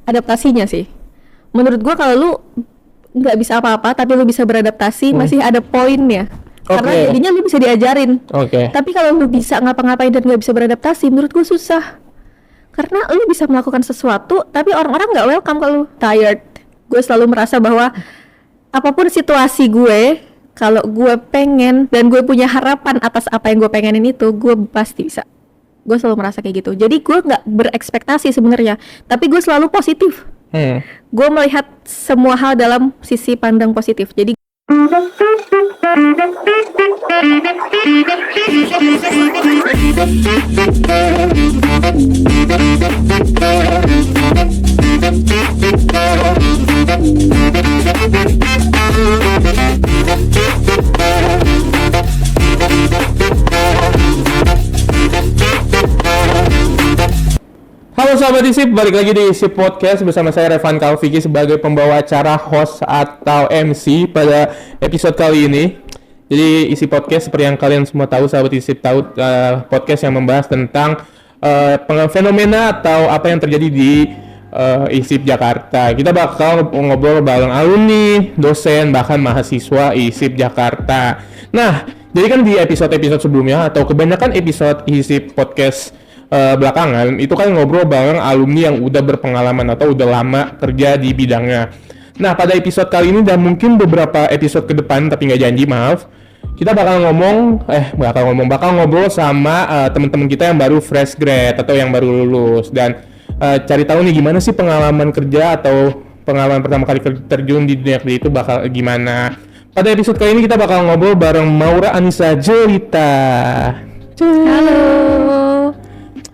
adaptasinya sih. Menurut gue kalau lu nggak bisa apa-apa tapi lu bisa beradaptasi masih ada poinnya. Karena jadinya lu bisa diajarin. Tapi kalau lu bisa ngapa-ngapain dan nggak bisa beradaptasi, menurut gue susah. Karena lu bisa melakukan sesuatu tapi orang-orang nggak welcome kalau lu tired. Gue selalu merasa bahwa apapun situasi gue, kalau gue pengen dan gue punya harapan atas apa yang gue pengenin itu, gue pasti bisa. Gue selalu merasa kayak gitu. Jadi gue nggak berekspektasi sebenarnya, tapi gue selalu positif. Gue melihat semua hal dalam sisi pandang positif. Jadi halo sahabat ISIP, balik lagi di ISIP Podcast bersama saya Revan Kalviki sebagai pembawa acara, host atau MC pada episode kali ini. Jadi ISIP Podcast seperti yang kalian semua tahu, sahabat ISIP tahu, podcast yang membahas tentang fenomena atau apa yang terjadi di ISIP Jakarta. Kita bakal ngobrol bareng alumni, dosen, bahkan mahasiswa ISIP Jakarta. Nah, jadi kan di episode-episode sebelumnya atau kebanyakan episode ISIP Podcast belakangan itu kan ngobrol bareng alumni yang udah berpengalaman atau udah lama kerja di bidangnya. Nah, pada episode kali ini dan mungkin beberapa episode ke depan, tapi nggak janji, maaf, kita bakal ngobrol sama teman-teman kita yang baru fresh grad atau yang baru lulus dan cari tahu nih gimana sih pengalaman kerja atau pengalaman pertama kali terjun di dunia kerja itu bakal gimana. Pada episode kali ini kita bakal ngobrol bareng Maura Anissa Jelita. halo.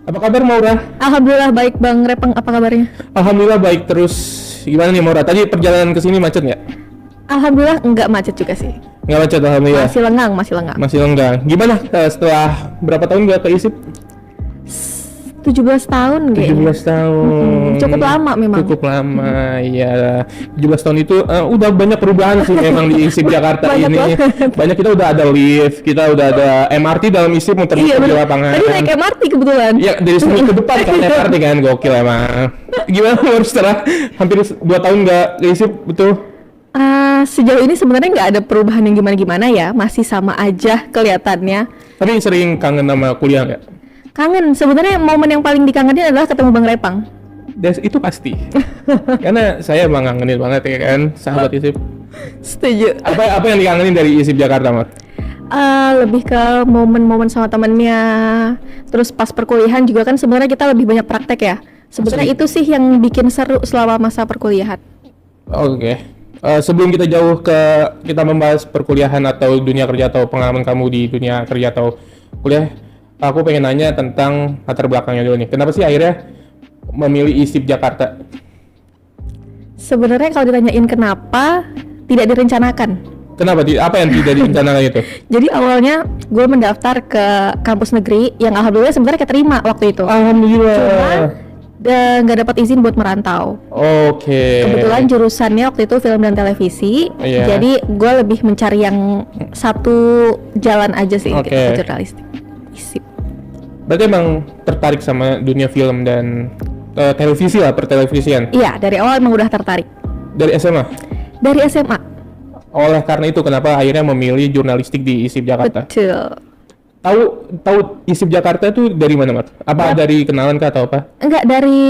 Apa kabar Maura? Alhamdulillah baik Bang Repeng, apa kabarnya? Alhamdulillah baik terus. Gimana nih Maura? Tadi perjalanan ke sini macet nggak? Alhamdulillah enggak macet juga sih. Nggak macet, alhamdulillah. Masih lengang. Gimana setelah berapa tahun nggak ke ISIP? 17 tahun kayaknya. 17 tahun. Cukup lama memang. Cukup lama, ya. 17 tahun itu udah banyak perubahan sih memang di ISIP Jakarta ini. Banyak, kita udah ada lift, kita udah ada MRT dalam ISIP muter-muter di lapangan. Tadi naik MRT kebetulan. Iya, dari sini ke depan kan MRT kan, gokil emang. Gimana baru setelah hampir 2 tahun nggak ke ISIP, betul? Sejauh ini sebenarnya nggak ada perubahan yang gimana-gimana ya, masih sama aja kelihatannya. Tapi sering kangen sama kuliah nggak? Kangen, sebenarnya momen yang paling dikangenin adalah ketemu Bang Repang. Itu pasti. Karena saya emang ngangenin banget ya kan, sahabat ISIP. Setuju. Apa yang dikangenin dari ISIP Jakarta, Mat? Lebih ke momen-momen sama temennya. Terus pas perkuliahan juga kan sebenarnya kita lebih banyak praktek ya. Sebenarnya itu sih yang bikin seru selama masa perkuliahan. Oke. Sebelum kita kita membahas perkuliahan atau dunia kerja atau pengalaman kamu di dunia kerja atau kuliah, aku pengen nanya tentang latar belakangnya dulu nih. Kenapa sih akhirnya memilih ISIP Jakarta? Sebenarnya kalau ditanyain kenapa, tidak direncanakan. Kenapa? Apa yang tidak direncanakan itu? Jadi awalnya gue mendaftar ke kampus negeri yang alhamdulillah sebenarnya keterima waktu itu. Alhamdulillah. Cuma nggak dapat izin buat merantau. Oke. Kebetulan jurusannya waktu itu film dan televisi. Jadi gue lebih mencari yang satu jalan aja sih, gitu, jurnalistik. ISIP. Berarti emang tertarik sama dunia film dan televisi lah, pertelevisian? Iya, dari awal emang udah tertarik. Dari SMA? Dari SMA. Oleh karena itu kenapa akhirnya memilih jurnalistik di ISIP Jakarta? Betul. Tahu ISIP Jakarta itu dari mana, Mat? Apa dari kenalan kah atau apa? Enggak, dari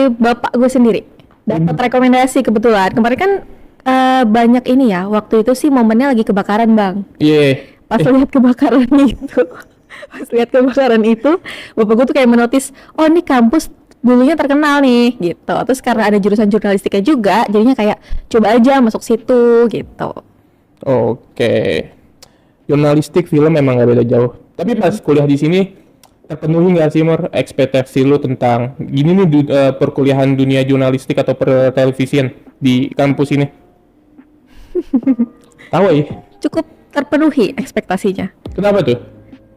bapak gue sendiri. Dapat rekomendasi kebetulan. Kemarin kan banyak ini ya, waktu itu sih momennya lagi kebakaran, Bang. Iya. Pas lihat kebakaran itu, bapak gue tuh kayak menotis, oh ini kampus dulunya terkenal nih, gitu. Terus karena ada jurusan jurnalistiknya juga, jadinya kayak coba aja masuk situ, gitu. Oke. Jurnalistik film memang gak beda jauh. Tapi pas kuliah di sini terpenuhi nggak sih, Mor, ekspektasi lu tentang gini nih perkuliahan dunia jurnalistik atau pertelevisian di kampus ini? Tahu ya? Cukup terpenuhi ekspektasinya. Kenapa tuh?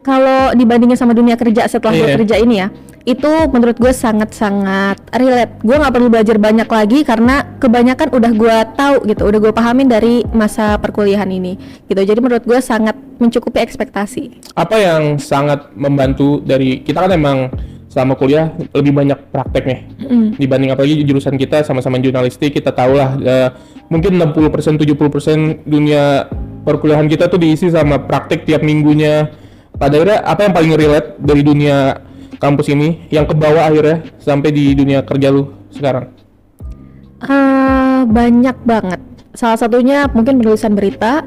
Kalau dibandingin sama dunia kerja setelah gue kerja ini ya, itu menurut gue sangat-sangat relate. Gue nggak perlu belajar banyak lagi karena kebanyakan udah gue tahu gitu, udah gue pahamin dari masa perkuliahan ini gitu. Jadi menurut gue sangat mencukupi ekspektasi. Apa yang sangat membantu dari kita kan emang selama kuliah lebih banyak praktek nih dibanding apalagi jurusan kita sama-sama jurnalistik. Kita tahu lah mungkin 60% 70% dunia perkuliahan kita tuh diisi sama praktek tiap minggunya. Pada akhirnya apa yang paling relate dari dunia kampus ini yang kebawa akhirnya sampai di dunia kerja lu sekarang? Banyak banget. Salah satunya mungkin penulisan berita,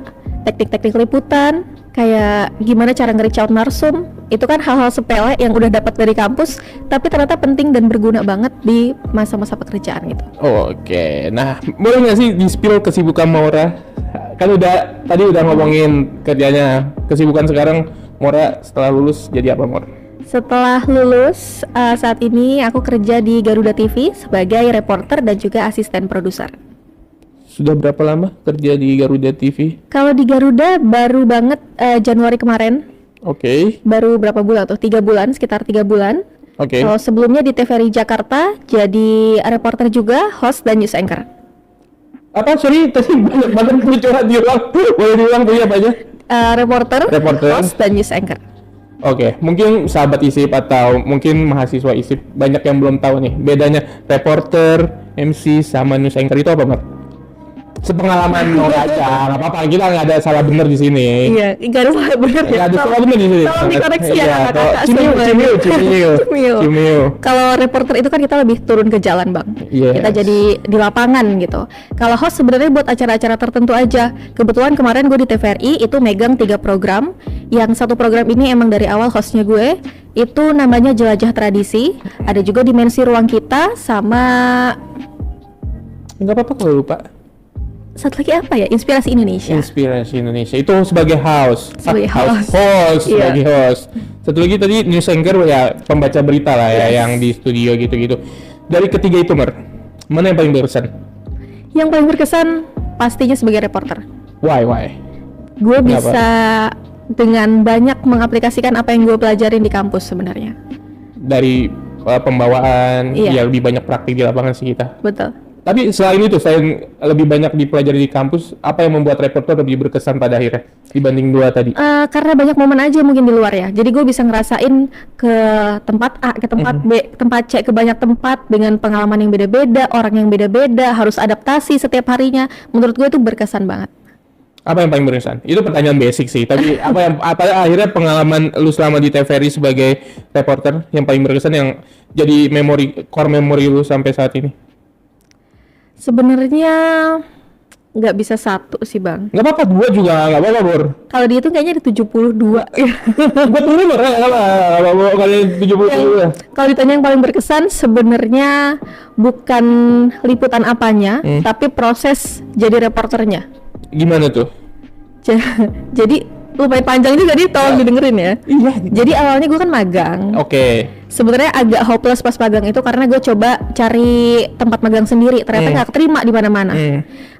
teknik-teknik liputan, kayak gimana cara nge-reach out narsum. Itu kan hal-hal sepele yang udah dapat dari kampus, tapi ternyata penting dan berguna banget di masa-masa pekerjaan gitu. Oke, nah boleh nggak sih di-spill kesibukan Maura? Kan tadi udah ngomongin kerjanya, kesibukan sekarang Maura setelah lulus jadi apa, Maura? Setelah lulus, saat ini aku kerja di Garuda TV sebagai reporter dan juga asisten produser. Sudah berapa lama kerja di Garuda TV? Kalau di Garuda baru banget Januari kemarin. Oke. Baru berapa bulan tuh? 3 bulan, sekitar 3 bulan. Oke. Kalau sebelumnya di TVRI Jakarta jadi reporter juga, host dan news anchor. Apa? Sorry, tadi banyak banget kebocoran diulang. Boleh diulang tuh ya apa aja? Reporter, host dan news anchor. Oke, mungkin sahabat ISIP atau mungkin mahasiswa ISIP banyak yang belum tahu nih bedanya reporter, MC sama news anchor itu apa, Mbak? Sepengalaman Maura aja, nggak apa-apa, kita nggak ada salah bener di sini. Iya, nggak ada salah bener ya. Nggak ada salah bener di sini. Tolong dikoreksi ya kakak-kakak Cimiu. Kalau reporter itu kan kita lebih turun ke jalan, Bang. Yes. Kita jadi di lapangan gitu. Kalau host sebenarnya buat acara-acara tertentu aja. Kebetulan kemarin gue di TVRI itu megang 3 program. Yang satu program ini emang dari awal hostnya gue. Itu namanya Jelajah Tradisi. Ada juga Dimensi Ruang Kita sama nggak apa-apa kalau lupa. Satu lagi apa ya? Inspirasi Indonesia. Inspirasi Indonesia itu sebagai host. Host. Sebagai host. Satu lagi tadi news anchor ya, pembaca berita lah ya, yang di studio gitu-gitu. Dari ketiga itu, Mer, mana yang paling berkesan? Yang paling berkesan pastinya sebagai reporter. Why? Gue bisa dengan banyak mengaplikasikan apa yang gue pelajarin di kampus sebenarnya. Dari pembawaan, ya lebih banyak praktik di lapangan sih kita. Betul. Tapi selain itu, selain lebih banyak dipelajari di kampus, apa yang membuat reporter lebih berkesan pada akhirnya dibanding 2 tadi? Karena banyak momen aja mungkin di luar ya. Jadi gue bisa ngerasain ke tempat A, ke tempat B, tempat C, ke banyak tempat dengan pengalaman yang beda-beda, orang yang beda-beda, harus adaptasi setiap harinya. Menurut gue itu berkesan banget. Apa yang paling berkesan? Itu pertanyaan basic sih. Tapi apa akhirnya pengalaman lu selama di TVRI sebagai reporter yang paling berkesan yang jadi core memory lu sampai saat ini? Sebenarnya nggak bisa satu sih, Bang. Nggak apa-apa, 2 juga nggak apa-apa, Bor. Kalau dihitung kayaknya ada 72. Buat dulu, Bor, nggak apa-apa kali 72. Kalau ditanya yang paling berkesan, sebenarnya bukan liputan apanya, tapi proses jadi reporternya. Gimana tuh? Jadi lumayan panjang juga nih, tolong didengerin ya. Iya. Jadi awalnya gue kan magang. Oke. Sebenarnya agak hopeless pas magang itu karena gue coba cari tempat magang sendiri, ternyata nggak keterima di mana-mana.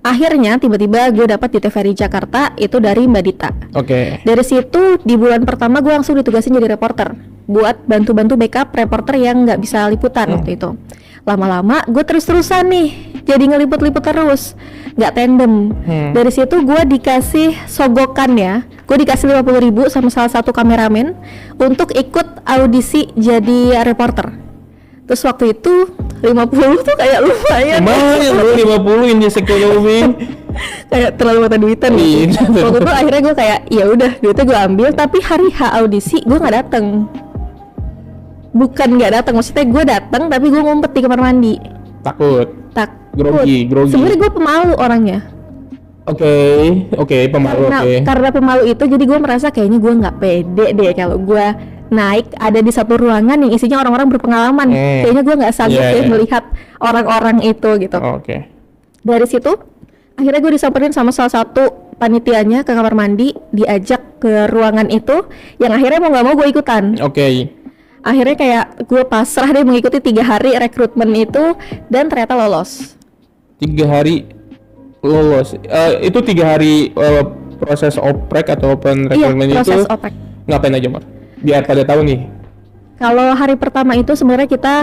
Akhirnya tiba-tiba gue dapat di TVRI Jakarta itu dari Mbak Dita. Oke. Dari situ di bulan pertama gue langsung ditugasin jadi reporter buat bantu-bantu backup reporter yang nggak bisa liputan waktu itu. Lama-lama gue terus-terusan nih jadi ngeliput-liput terus, nggak tandem. Dari situ gue dikasih sogokan ya, gue dikasih 50.000 sama salah satu kameramen untuk ikut audisi jadi reporter. Terus waktu itu 50 tuh kayak lumayan lu 50 in this economy. Kayak terlalu mata duitan gitu. Waktu itu akhirnya gue kayak ya udah duitnya gue ambil, tapi hari H audisi gue nggak datang. Bukan nggak datang, maksudnya gue datang tapi gue ngumpet di kamar mandi. Takut. Grogi. Sebenarnya gue pemalu orangnya. Oke, pemalu. Karena pemalu itu jadi gue merasa kayaknya gue nggak pede deh kalau gue naik ada di satu ruangan yang isinya orang-orang berpengalaman. Kayaknya gue nggak sanggup melihat orang-orang itu gitu. Dari situ akhirnya gue disamperin sama salah satu panitianya ke kamar mandi, diajak ke ruangan itu, yang akhirnya mau nggak mau gue ikutan. Akhirnya kayak gue pasrah deh mengikuti 3 hari rekrutmen itu dan ternyata lolos. 3 hari lolos. Itu 3 hari proses oprek atau open rekrutmen itu. Iya, proses oprek. Ngapain aja, Mar? Biar pada tahu nih. Kalau hari pertama itu sebenarnya kita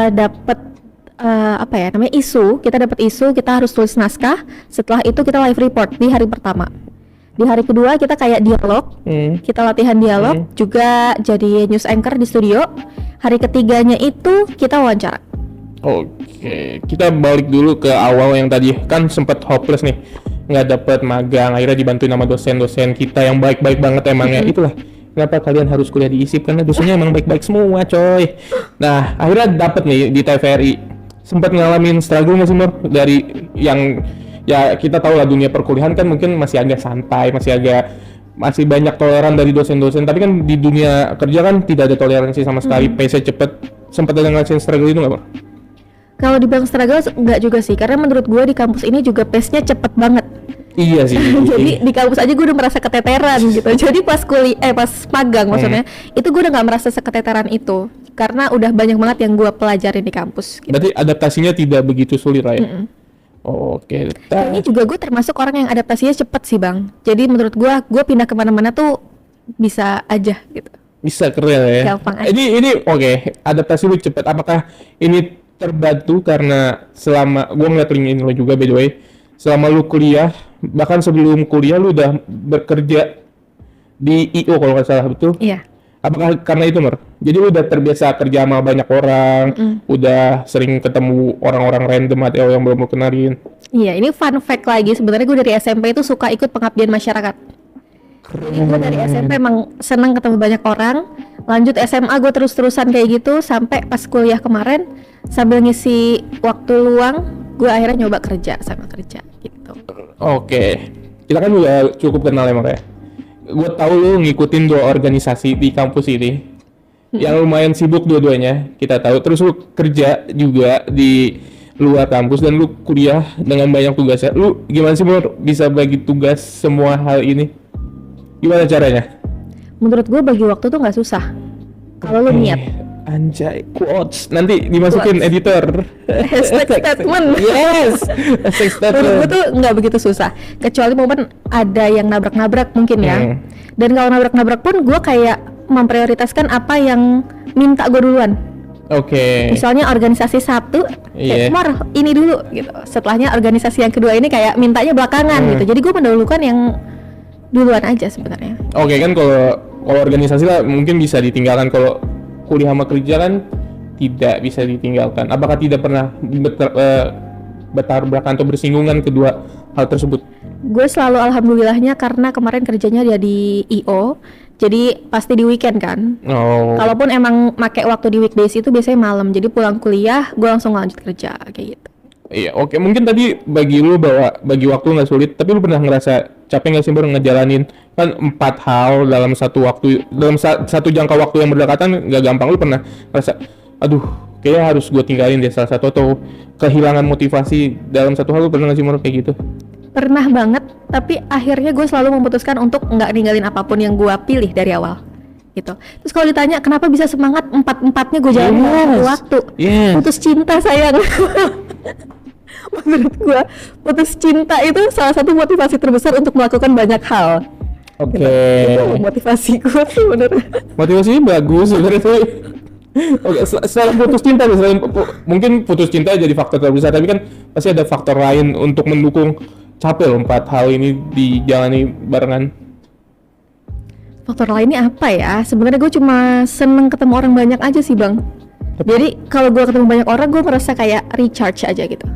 dapat isu. Kita dapat isu, kita harus tulis naskah. Setelah itu kita live report di hari pertama. Di hari kedua kita kayak dialog, kita latihan dialog, juga jadi news anchor di studio. Hari ketiganya itu kita wawancara. Oke, kita balik dulu ke awal yang tadi kan sempat hopeless nih, nggak dapet magang, akhirnya dibantuin sama dosen-dosen kita yang baik-baik banget emangnya. Itulah kenapa kalian harus kuliah di ISIP, karena dosennya emang baik-baik semua coy. Nah akhirnya dapet nih di TVRI. Sempat ngalamin struggle nggak sih Nur? Dari yang ya kita tahu lah dunia perkuliahan kan mungkin masih agak santai, masih banyak toleran dari dosen-dosen, tapi kan di dunia kerja kan tidak ada toleransi sama sekali, pace cepet. Sempat ada ngerasain struggle itu nggak Bang? Kalau dibilang struggle enggak juga sih, karena menurut gue di kampus ini juga pace-nya cepet banget. Iya sih. Jadi di kampus aja gue udah merasa keteteran gitu. Jadi pas pas magang maksudnya, itu gue udah nggak merasa seketeteran itu, karena udah banyak banget yang gue pelajarin di kampus. Gitu. Berarti adaptasinya tidak begitu sulit lah ya? Oke. Ini juga gue termasuk orang yang adaptasinya cepet sih Bang. Jadi menurut gue pindah kemana-mana tuh bisa aja gitu. Bisa, keren ya. Gampang aja. Ini oke. Adaptasi lu cepet. Apakah ini terbantu karena selama gue ngeliat LinkedIn lo juga by the way, selama lu kuliah, bahkan sebelum kuliah lu udah bekerja di IO kalau nggak salah, betul? Iya. Apakah karena itu Mer? Jadi lu udah terbiasa kerja sama banyak orang, udah sering ketemu orang-orang random atau yang belum lu kenalin? Iya, ini fun fact lagi. Sebenarnya gue dari SMP itu suka ikut pengabdian masyarakat. Jadi gue dari SMP emang seneng ketemu banyak orang. Lanjut SMA gue terus-terusan kayak gitu sampai pas kuliah kemarin, sambil ngisi waktu luang, gue akhirnya nyoba kerja gitu. Oke, kita kan udah cukup kenal ya Mer ya. Gue tahu lu ngikutin 2 organisasi di kampus ini yang lumayan sibuk dua-duanya, kita tahu. Terus lu kerja juga di luar kampus dan lu kuliah dengan banyak tugasnya. Lu gimana sih Bro bisa bagi tugas semua hal ini? Gimana caranya? Menurut gue bagi waktu tuh nggak susah kalau lu niat. Anjay, quotes nanti dimasukin quotes. Editor. Hashtag statement. Yes. Hashtag statement. Menurut gue tuh nggak begitu susah, kecuali momen ada yang nabrak-nabrak mungkin ya. Dan kalau nabrak-nabrak pun gue kayak memprioritaskan apa yang minta gue duluan. Oke. Misalnya organisasi satu, Mar ini dulu gitu. Setelahnya organisasi yang kedua ini kayak mintanya belakangan gitu. Jadi gue mendahulukan yang duluan aja sebenarnya. Oke, kan kalau organisasi lah mungkin bisa ditinggalkan, kalau kuliah sama kerja kan tidak bisa ditinggalkan. Apakah tidak pernah bertabrakan atau bersinggungan kedua hal tersebut? Gue selalu alhamdulillahnya karena kemarin kerjanya dia di IO, jadi pasti di weekend kan. Kalaupun emang make waktu di weekdays itu biasanya malam, jadi pulang kuliah gue langsung lanjut kerja kayak gitu. Iya, oke. Mungkin tadi bagi lu bahwa bagi waktu nggak sulit, tapi lu pernah ngerasa capek nggak sih baru ngejalanin kan 4 hal dalam satu waktu, dalam satu jangka waktu yang berdekatan nggak gampang. Lu pernah ngerasa, aduh, kayaknya harus gue tinggalin deh salah satu, atau kehilangan motivasi dalam satu hal? Lu pernah nggak sih kayak gitu? Pernah banget, tapi akhirnya gue selalu memutuskan untuk nggak ninggalin apapun yang gue pilih dari awal gitu. Terus kalau ditanya kenapa bisa semangat, 4-4-nya gue jalanin dalam waktu. Putus cinta sayang. Menurut gue putus cinta itu salah satu motivasi terbesar untuk melakukan banyak hal. Oke. Itu motivasi gue sebenarnya. Motivasinya bagus sebenarnya tuh. Oke, selain putus cinta, mungkin putus cinta jadi faktor terbesar, tapi kan pasti ada faktor lain untuk mendukung capek loh 4 hal ini dijalani barengan. Faktor lainnya apa ya? Sebenarnya gue cuma seneng ketemu orang banyak aja sih Bang. Jadi kalau gue ketemu banyak orang, gue merasa kayak recharge aja gitu.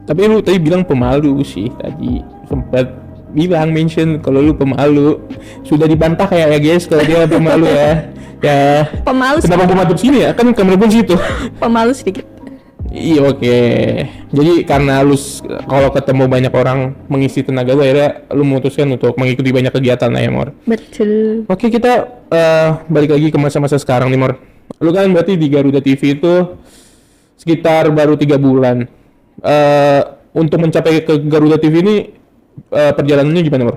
Tapi lu tadi bilang pemalu sih, tadi sempat bilang mention kalau lu pemalu. Sudah dibantah kayak ya guys kalau dia pemalu ya. Ya. Pemalu. Kenapa gue masuk sini ya? Kan kamera gue situ. Pemalu sedikit. Iya, oke. Jadi karena lu kalau ketemu banyak orang mengisi tenaga lu, akhirnya lu memutuskan untuk mengikuti banyak kegiatan lah ya Mor. Betul. Oke, kita balik lagi ke masa-masa sekarang nih Mor. Lu kan berarti di Garuda TV itu sekitar baru 3 bulan. Untuk mencapai ke Garuda TV ini perjalanannya gimana Mor?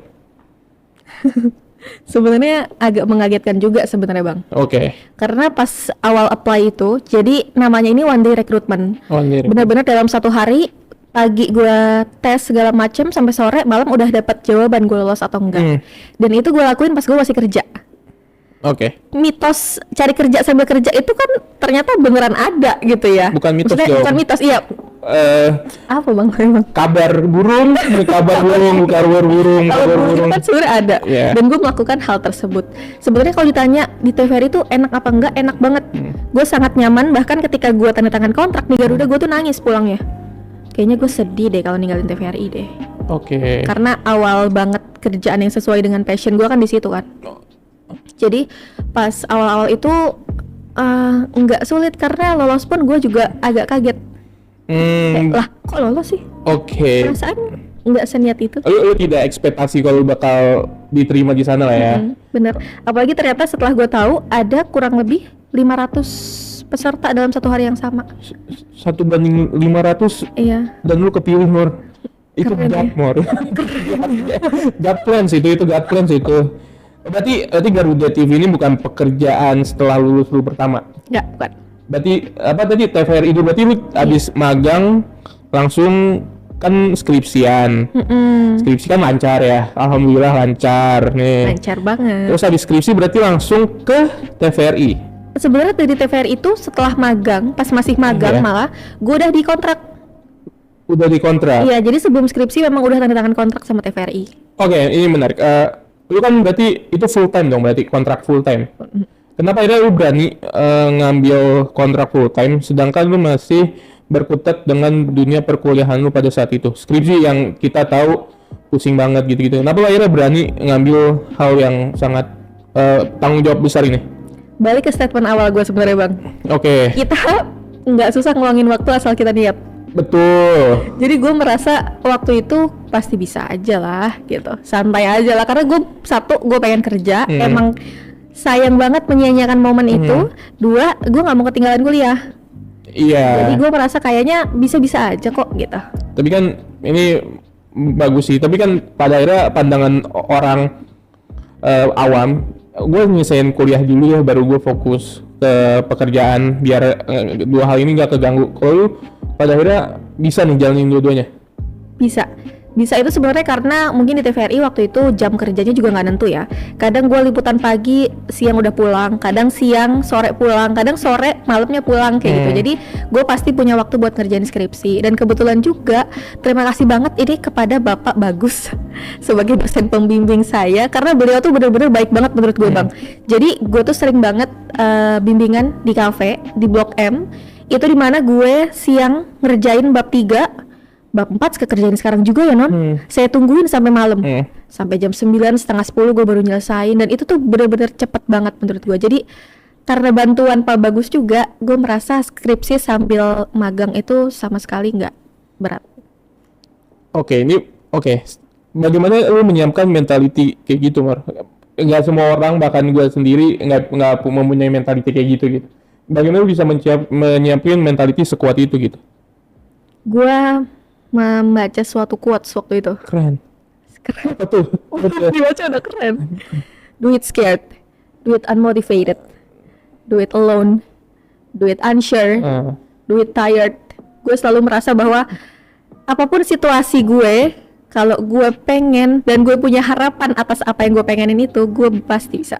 Sebenarnya agak mengagetkan juga sebenarnya Bang. Oke. Karena pas awal apply itu, jadi namanya ini one day recruitment. Benar-benar dalam 1 hari, pagi gue tes segala macam sampai sore, malam udah dapat jawaban gue lolos atau enggak. Dan itu gue lakuin pas gue masih kerja. Oke. Mitos cari kerja sambil kerja itu kan ternyata beneran ada gitu ya. Bukan mitos. Maksudnya bukan mitos, iya. Apa bang? Emang kabar burung, kabar burung. kalau burung kan sebenarnya ada, dan gue melakukan hal tersebut. Sebenarnya kalau ditanya di TVRI itu enak apa enggak, enak banget. Gue sangat nyaman, bahkan ketika gue tanda tangan kontrak di Garuda, gue tuh nangis pulangnya. Kayaknya gue sedih deh kalau ninggalin TVRI deh. Oke. Karena awal banget kerjaan yang sesuai dengan passion gue kan di situ kan. Jadi pas awal-awal itu nggak sulit, karena lolos pun gue juga agak kaget. Lah kok lolos sih? Oke. Perasaan nggak seniat itu. Lu tidak ekspektasi kalau bakal diterima di sana lah ya. Bener. Apalagi ternyata setelah gue tahu ada kurang lebih 500 peserta dalam satu hari yang sama. 1:500. Iya. Dan lu kepilih, Mor. Itu God, Mor. God plans itu God plans itu. Berarti Garuda TV ini bukan pekerjaan setelah lulus lu pertama? Enggak, bukan. Berarti apa tadi TVRI itu berarti lu habis magang langsung kan skripsian. Skripsi kan lancar ya, alhamdulillah lancar nih. Lancar banget. Terus habis skripsi berarti langsung ke TVRI. Sebenarnya dari TVRI itu setelah magang, pas masih magang malah gue udah dikontrak. Udah dikontrak? Iya, jadi sebelum skripsi memang udah tanda tangan kontrak sama TVRI. Oke, ini menarik. Lu kan berarti itu full time dong, berarti kontrak full time. Kenapa akhirnya lu berani ngambil kontrak full time sedangkan lu masih berkutat dengan dunia perkuliahan lu pada saat itu? Skripsi yang kita tahu pusing banget gitu-gitu. Kenapa lu akhirnya berani ngambil hal yang sangat tanggung jawab besar ini? Balik ke statement awal gue sebenarnya bang. Oke. Kita nggak susah ngeluangin waktu asal kita niat. Betul. Jadi gue merasa waktu itu pasti bisa aja lah gitu, santai aja lah, karena gue pengen kerja. Emang sayang banget menyia-nyiakan momen itu. Dua, gue nggak mau ketinggalan kuliah. Iya. Jadi gue merasa kayaknya bisa-bisa aja kok gitu. Tapi kan ini bagus sih, tapi kan pada akhirnya pandangan orang awam, gue nyelesain kuliah dulu ya baru gue fokus ke pekerjaan biar dua hal ini gak keganggu. Kalau lu pada akhirnya bisa nih jalanin dua-duanya? Bisa itu sebenarnya karena mungkin di TVRI waktu itu jam kerjanya juga nggak nentu ya. Kadang gue liputan pagi, siang udah pulang, kadang siang sore pulang, kadang sore malamnya pulang kayak gitu. Jadi gue pasti punya waktu buat ngerjain skripsi. Dan kebetulan juga terima kasih banget ini kepada Bapak Bagus sebagai dosen pembimbing saya, karena beliau tuh bener-bener baik banget menurut gue bang. Jadi gue tuh sering banget bimbingan di kafe di Blok M, itu dimana gue siang ngerjain bab 3, bab 4 kekerjain sekarang juga ya non. Saya tungguin sampai malam, sampai jam 9, setengah 10 gue baru nyelesain. Dan itu tuh bener-bener cepet banget menurut gue. Jadi karena bantuan Pak Bagus juga, gue merasa skripsi sambil magang itu sama sekali nggak berat. Oke. Bagaimana lu menyiapkan mentality kayak gitu, Mar? Nggak semua orang, bahkan gue sendiri nggak mempunyai mentality kayak gitu. Bagaimana lu bisa menyiapin mentality sekuat itu gitu? Gue membaca suatu quotes waktu itu. Keren. Apa tuh? Dibaca udah keren. Do it scared, do it unmotivated, do it alone, do it unsure, do it tired. Gue selalu merasa bahwa apapun situasi gue, kalau gue pengen dan gue punya harapan atas apa yang gue pengenin itu, gue pasti bisa.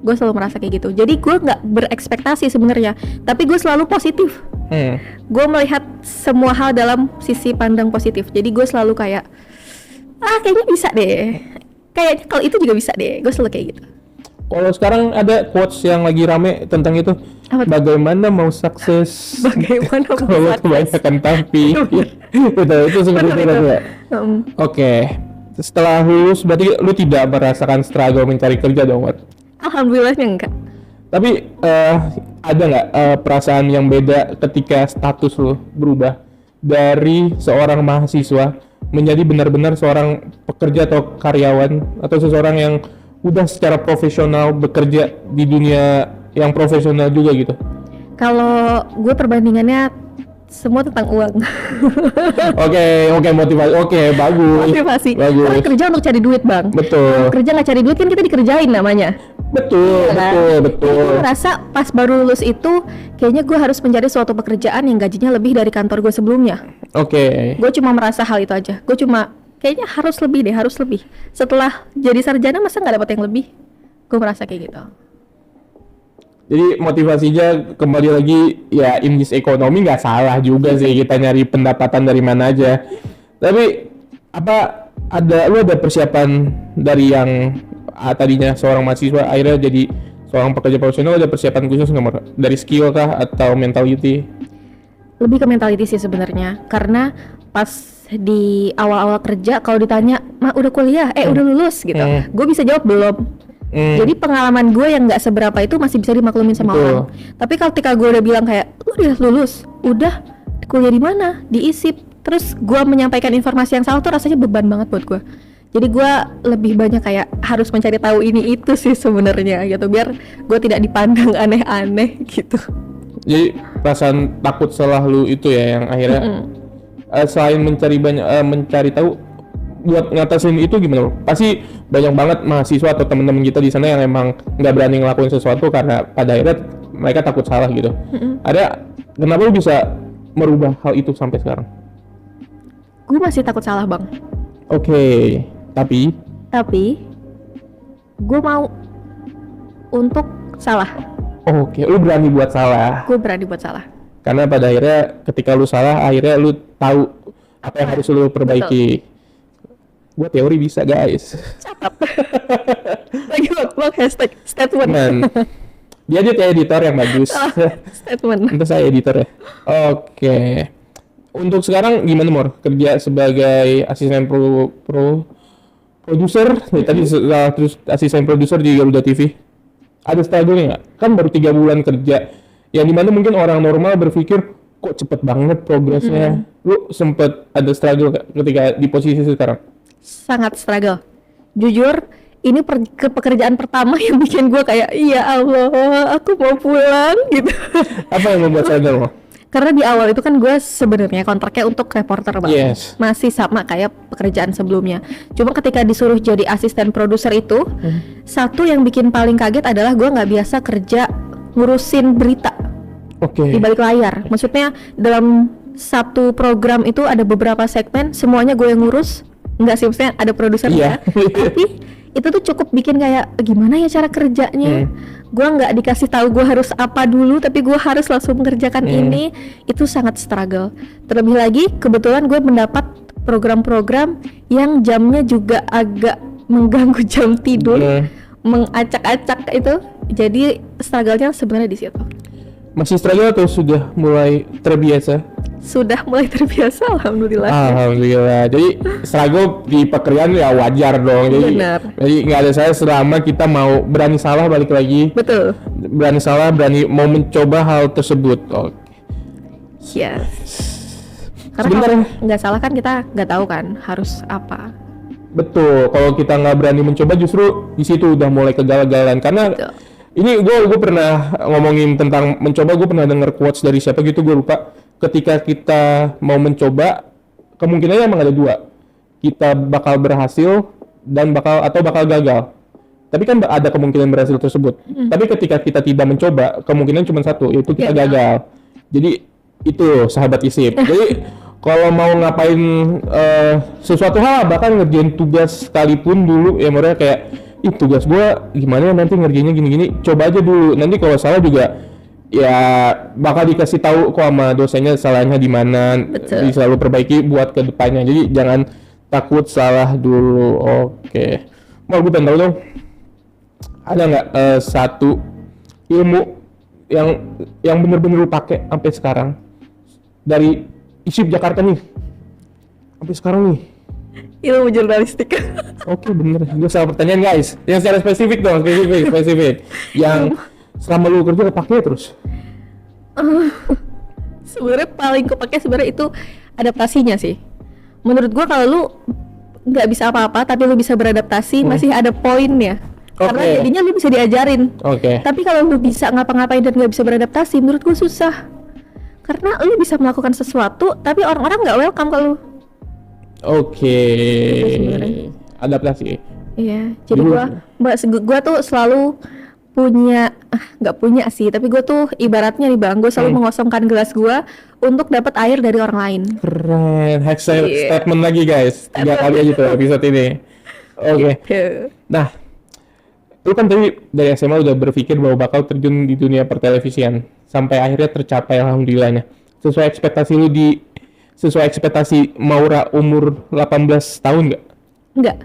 Gue selalu merasa kayak gitu. Jadi gue nggak berekspektasi sebenarnya, tapi gue selalu positif. Gue melihat semua hal dalam sisi pandang positif. Jadi gue selalu kayak kayaknya bisa deh, kayaknya kalau itu juga bisa deh. Gue selalu kayak gitu. Kalau sekarang ada quotes yang lagi rame tentang itu, bagaimana mau sukses kalau kebanyakan tapi itu seperti itu. Oke. Setelah lulus berarti lu tidak merasakan struggle mencari kerja dong, Wat? Alhamdulillahnya enggak. Tapi ada nggak perasaan yang beda ketika status lo berubah dari seorang mahasiswa menjadi benar-benar seorang pekerja atau karyawan, atau seseorang yang udah secara profesional bekerja di dunia yang profesional juga gitu? Kalau gue perbandingannya semua tentang uang. Oke, motivasi. Bagus. Karena kerja untuk cari duit, Bang. Betul. Kerja nggak cari duit kan kita dikerjain namanya. Betul. Gue rasa pas baru lulus itu kayaknya gue harus mencari suatu pekerjaan yang gajinya lebih dari kantor gue sebelumnya. Oke. Gue cuma merasa hal itu aja. Gue cuma kayaknya harus lebih. Setelah jadi sarjana masa nggak dapat yang lebih? Gue merasa kayak gitu. Jadi motivasinya kembali lagi ya in this economy nggak salah juga sih kita nyari pendapatan dari mana aja. Tapi lu ada persiapan dari yang tadinya seorang mahasiswa akhirnya jadi seorang pekerja profesional, ada persiapan khusus nggak Mor? Dari skill kah atau mentality? Lebih ke mentality sih sebenarnya, karena pas di awal-awal kerja kalau ditanya, udah kuliah, udah lulus gitu, gue bisa jawab belum. Jadi pengalaman gue yang nggak seberapa itu masih bisa dimaklumin sama orang. Tapi ketika gue udah bilang kayak, lu udah lulus, udah kuliah di mana? Di ISIP. Terus gue menyampaikan informasi yang salah tuh rasanya beban banget buat gue. Jadi gue lebih banyak kayak harus mencari tahu ini itu sih sebenarnya gitu, biar gue tidak dipandang aneh-aneh gitu. Jadi perasaan takut salah lu itu ya yang akhirnya selain mencari tahu buat ngatasin itu gimana? Pasti banyak banget mahasiswa atau teman-teman kita di sana yang emang nggak berani ngelakuin sesuatu karena pada akhirnya mereka takut salah gitu. Kenapa lu bisa merubah hal itu sampai sekarang? Gue masih takut salah bang. Oke, tapi gue mau untuk salah. Oke, lu berani buat salah. Gue berani buat salah. Karena pada akhirnya ketika lu salah, akhirnya lu tahu apa yang harus lu perbaiki. Gue teori bisa guys. Catat. Lagi bang hashtag statement. Dia editor yang bagus. Statement. Itu saya editor ya. Oke. Untuk sekarang gimana Mor? Kerja sebagai asisten produser. Tadi terus asisten produser di Garuda TV. Ada struggle nggak? Kan baru 3 bulan kerja. Yang dimana mungkin orang normal berpikir kok cepet banget progresnya. Lu sempet ada struggle ketika di posisi sekarang? Sangat struggle. Jujur, ini pekerjaan pertama yang bikin gue kayak, ya Allah, aku mau pulang gitu. Apa yang membuat struggle? Karena di awal itu kan gue sebenarnya kontraknya untuk reporter bang, masih sama kayak pekerjaan sebelumnya. Cuma ketika disuruh jadi asisten produser itu, satu yang bikin paling kaget adalah gue nggak biasa kerja ngurusin berita di balik layar. Maksudnya dalam satu program itu ada beberapa segmen, semuanya gue yang ngurus. Enggak sih, maksudnya ada produsernya. Tapi itu tuh cukup bikin kayak gimana ya cara kerjanya. Gue nggak dikasih tahu gue harus apa dulu, tapi gue harus langsung mengerjakan ini. Itu sangat struggle. Terlebih lagi kebetulan gue mendapat program-program yang jamnya juga agak mengganggu jam tidur, mengacak-acak itu. Jadi struggle-nya sebenarnya di situ. Masih struggle atau sudah mulai terbiasa? Sudah mulai terbiasa, alhamdulillah. Alhamdulillah. Jadi struggle di pekerjaan ya wajar dong. Jadi nggak ada saya selama kita mau berani salah balik lagi. Betul. Berani salah, berani mau mencoba hal tersebut. Oke. Karena kalau nggak salah kan kita nggak tahu kan harus apa. Betul. Kalau kita nggak berani mencoba justru di situ udah mulai kegagalan. Karena ini gue pernah ngomongin tentang mencoba. Gue pernah denger quotes dari siapa gitu, gue lupa. Ketika kita mau mencoba, kemungkinannya emang ada 2. Kita bakal berhasil dan bakal gagal. Tapi kan ada kemungkinan berhasil tersebut. Tapi ketika kita tidak mencoba, kemungkinan cuma 1, yaitu kita gagal. Jadi itu sahabat ISIP. Jadi kalau mau ngapain sesuatu hal, bahkan ngerjain tugas sekalipun dulu, ya mereka kayak, tugas gua gimana nanti ngerjainnya gini-gini, coba aja dulu. Nanti kalau salah juga ya bakal dikasih tahu kok sama dosennya salahnya di mana, bisa lu perbaiki buat ke depannya. Jadi jangan takut salah dulu. Oke. Mau gue pengen tahu dong, ada nggak satu ilmu yang bener-bener lu pakai sampai sekarang dari ISIP Jakarta nih sampai sekarang nih? Ilmu jurnalistik. Oke, bener. Gue salah pertanyaan guys. Yang secara spesifik dong, spesifik. Yang selama lu kerja kepake terus. Sebenarnya paling kepake sebenarnya itu adaptasinya sih. Menurut gua kalau lu nggak bisa apa-apa tapi lu bisa beradaptasi, masih ada poinnya. Karena jadinya lu bisa diajarin. Tapi kalau lu bisa ngapa-ngapain dan nggak bisa beradaptasi, menurut gua susah. Karena lu bisa melakukan sesuatu tapi orang-orang nggak welcome ke lu. Adaptasi. Iya, jadi gua tuh selalu nggak punya sih, tapi gue tuh ibaratnya nih bang, gue selalu mengosongkan gelas gue untuk dapat air dari orang lain. Keren, statement lagi guys, 3 kali aja tuh episode ini. Nah, Lu kan tadi dari SMA udah berpikir bahwa bakal terjun di dunia pertelevisian sampai akhirnya tercapai alhamdulillahnya. Sesuai ekspektasi Maura umur 18 tahun nggak? Enggak.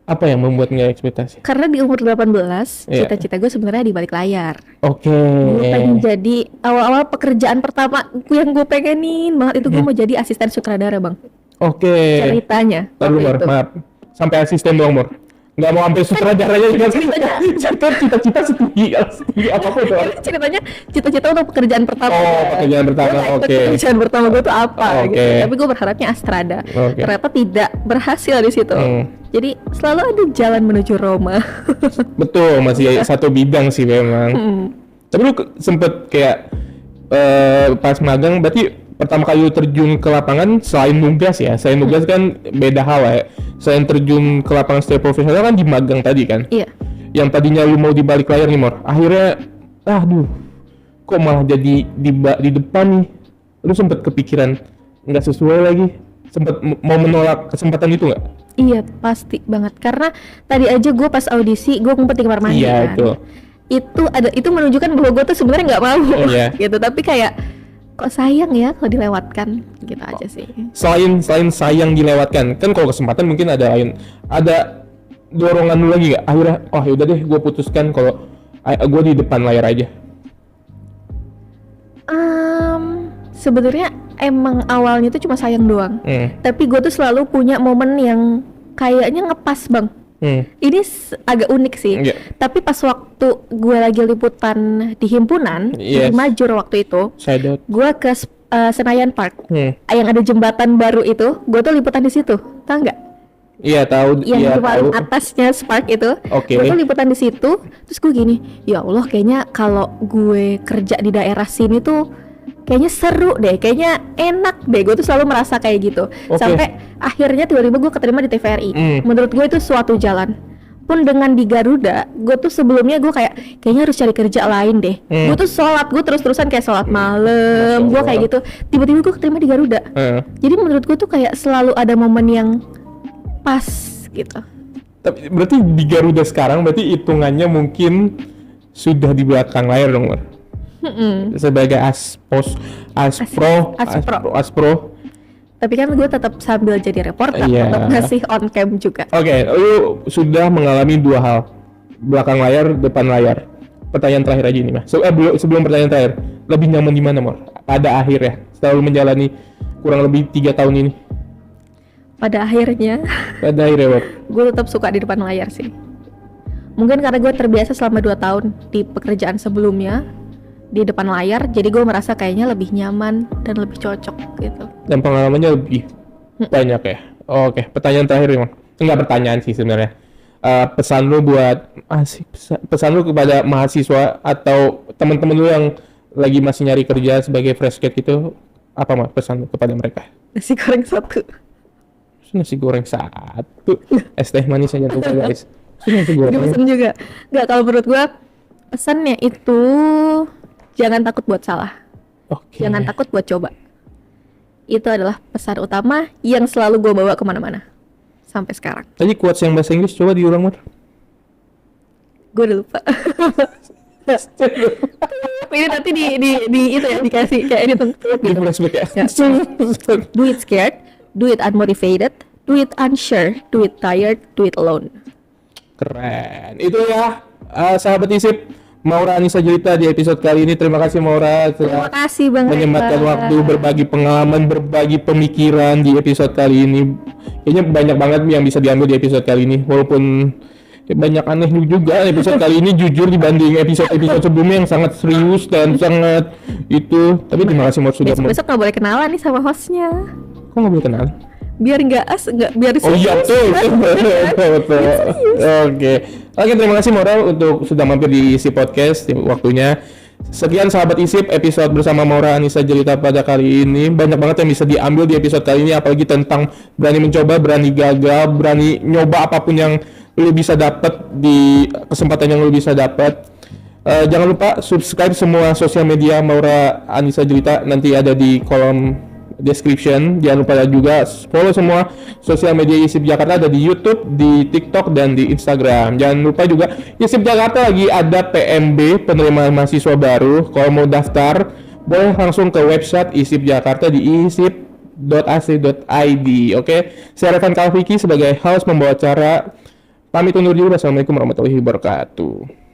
Apa yang membuat nggak ekspektasi? Karena di umur 18, cita-cita gue sebenarnya di balik layar. Oke. Gue pengen jadi awal-awal pekerjaan pertama yang gue pengenin banget itu gue mau jadi asisten sutradara, Bang. Oke. Ceritanya. Taruh, Mor, maaf. Sampai asisten doang, Mor. Nggak mau sampai sutradaranya juga. Cita-cita setinggi apapun tuh. Ceritanya cita-cita untuk pekerjaan pertama. Oh, pekerjaan pertama, oke. Pekerjaan pertama gue tuh apa gitu. Oke. Tapi gue berharapnya Astrada. Oke. Ternyata tidak berhasil di situ. Jadi selalu ada jalan menuju Roma. Betul, masih satu bidang sih memang. Tapi lu sempet kayak pas magang, berarti pertama kali lu terjun ke lapangan selain nugas ya, kan beda hal ya. Selain terjun ke lapangan secara profesional kan di magang tadi kan. Iya. Yang tadinya lu mau di balik layar nih, Mor. Akhirnya, kok malah jadi di depan nih. Lu sempet kepikiran nggak sesuai lagi, sempet mau menolak kesempatan itu nggak? Iya, pasti banget. Karena tadi aja gue pas audisi gue ngumpet di kamar mandi Iya, kan. Itu menunjukkan bahwa gue tuh sebenarnya nggak mau gitu. Tapi kayak kok sayang ya kalau dilewatkan gitu aja sih. Selain sayang dilewatkan, kan kalau kesempatan mungkin ada dorongan lu lagi nggak? Akhirnya, yaudah deh, gue putuskan kalau gue di depan layar aja. Sebenarnya emang awalnya tuh cuma sayang doang. Tapi gue tuh selalu punya momen yang kayaknya ngepas, Bang. Ini agak unik sih. Tapi pas waktu gue lagi liputan di himpunan di Majur waktu itu, gue ke Senayan Park, yang ada jembatan baru itu, gue tuh liputan di situ, tau nggak? Iya tahu. Yang paling atasnya Spark itu, gue tuh liputan di situ, terus gue gini, ya Allah kayaknya kalau gue kerja di daerah sini tuh kayaknya seru deh, kayaknya enak deh. Gue tuh selalu merasa kayak gitu. Sampai akhirnya tiba-tiba gue keterima di TVRI. Menurut gue itu suatu jalan. Pun dengan di Garuda, gue tuh sebelumnya gue kayaknya harus cari kerja lain deh. Gue tuh sholat, gue terus-terusan kayak sholat malam, gue kayak gitu. Tiba-tiba gue keterima di Garuda. Jadi menurut gue tuh kayak selalu ada momen yang pas gitu. Tapi berarti di Garuda sekarang berarti hitungannya mungkin sudah di belakang layar dong, Mar? Sebagai aspro. Tapi kan gue tetap sambil jadi reporter, tetap masih on cam juga. Oke, lu sudah mengalami dua hal, belakang layar, depan layar. Pertanyaan terakhir aja ini, Mas. Sebelum pertanyaan terakhir, lebih nyaman di mana, Mor? Pada akhirnya, setelah lu menjalani kurang lebih 3 tahun ini. Pada akhirnya, Mor, gue tetap suka di depan layar sih. Mungkin karena gue terbiasa selama 2 tahun di pekerjaan sebelumnya di depan layar, jadi gue merasa kayaknya lebih nyaman dan lebih cocok gitu. Dan pengalamannya lebih banyak ya. Oke, pertanyaan terakhir, Bang. Enggak pertanyaan sih sebenarnya. Pesan lu kepada mahasiswa atau teman-teman lu yang lagi masih nyari kerja sebagai fresh grad gitu, apa Mas pesan lu kepada mereka? Nasi goreng 1. Nasi goreng 1. Es teh manis aja tuh, guys. Nasi goreng. Pesan juga. Enggak, kalau menurut gue pesannya itu jangan takut buat salah. Jangan takut buat coba. Itu adalah pesan utama yang selalu gue bawa kemana-mana sampai sekarang. Tadi quotes yang bahasa Inggris coba diulang, Mar. Gue udah lupa. Ini nanti di itu ya dikasih kayak ini tuh. Di flashback ya. Do it scared, do it unmotivated, do it unsure, do it tired, do it alone. Keren. Itu ya, sahabat ISIP, Maura Anissa Jelita di episode kali ini. Terima kasih Maura telah menyempatkan waktu, berbagi pengalaman, berbagi pemikiran di episode kali ini. Kayaknya banyak banget yang bisa diambil di episode kali ini, walaupun banyak aneh juga episode kali ini jujur dibanding episode sebelumnya yang sangat serius dan sangat itu. Tapi terima kasih Maura sudah besok nggak boleh kenalan nih sama hostnya. Kok nggak boleh kenalan? Biar nggak biar oh iya betul. Oke, terima kasih Maura untuk sudah mampir di isi podcast waktunya. Sekian sahabat ISIP, episode bersama Maura Anissa Jelita pada kali ini. Banyak banget yang bisa diambil di episode kali ini, apalagi tentang berani mencoba, berani gagal, berani nyoba apapun yang lu bisa dapat di kesempatan yang lu bisa dapat. Jangan lupa subscribe semua sosial media Maura Anissa Jelita, nanti ada di kolom description. Jangan lupa juga follow semua sosial media ISIP Jakarta, ada di YouTube, di TikTok, dan di Instagram. Jangan lupa juga ISIP Jakarta lagi ada PMB, penerimaan mahasiswa baru. Kalau mau daftar boleh langsung ke website ISIP Jakarta di isip.ac.id. Oke, saya Revan Kalviki sebagai host membawa acara. Pamit undur diri. Wassalamualaikum warahmatullahi wabarakatuh.